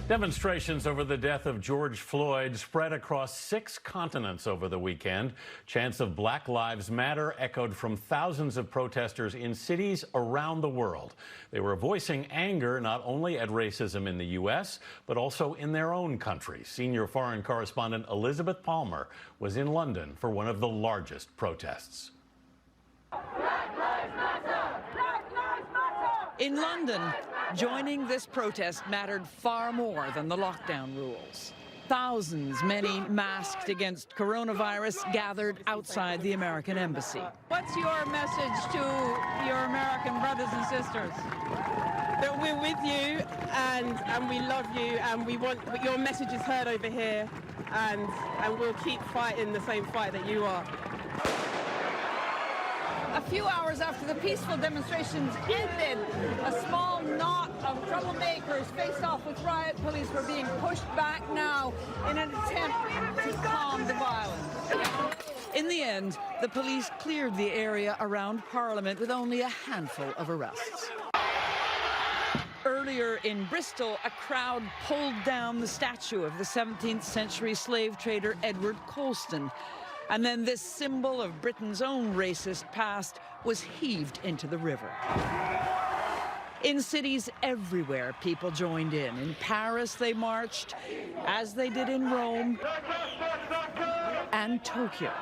Demonstrations over the death of George Floyd spread across 6 continents over the weekend. Chants of Black Lives Matter echoed from thousands of protesters in cities around the world. They were voicing anger not only at racism in the U.S., but also in their own country. Senior foreign correspondent Elizabeth Palmer was in London for one of the largest protests. In London, joining this protest mattered far more than the lockdown rules. Thousands, many masked against coronavirus, gathered outside the American embassy. What's your message to your American brothers and sisters? That we're with you and we love you and we want your message is heard over here and we'll keep fighting the same fight that you are. A few hours after the peaceful demonstrations ended, a small knot of troublemakers faced off with riot police were being pushed back now in an attempt to calm the violence. In the end, the police cleared the area around Parliament with only a handful of arrests. Earlier in Bristol, a crowd pulled down the statue of the 17th century slave trader Edward Colston. And then this symbol of Britain's own racist past was heaved into the river. In cities everywhere, people joined in. In Paris, they marched, as they did in Rome and Tokyo.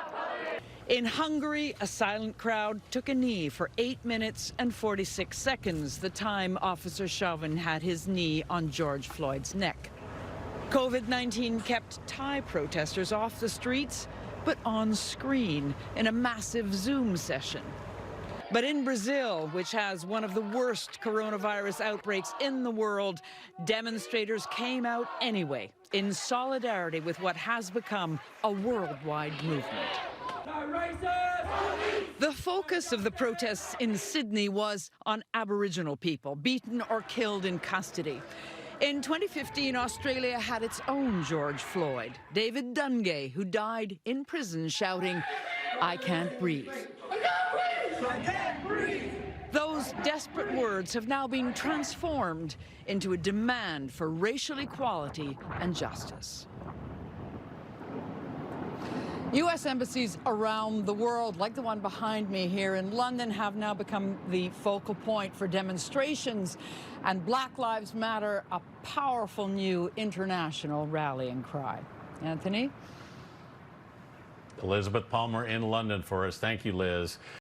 In Hungary, a silent crowd took a knee for 8 minutes and 46 seconds, the time Officer Chauvin had his knee on George Floyd's neck. COVID-19 kept Thai protesters off the streets, but on screen in a massive Zoom session. But in Brazil, which has one of the worst coronavirus outbreaks in the world, demonstrators came out anyway, in solidarity with what has become a worldwide movement. The focus of the protests in Sydney was on Aboriginal people, beaten or killed in custody. In 2015, Australia had its own George Floyd, David Dungay, who died in prison shouting, "I can't breathe." I can't breathe. Those desperate words have now been transformed into a demand for racial equality and justice. U.S. embassies around the world, like the one behind me here in London, have now become the focal point for demonstrations, and Black Lives Matter, a powerful new international rallying cry. Anthony? Elizabeth Palmer in London for us. Thank you, Liz.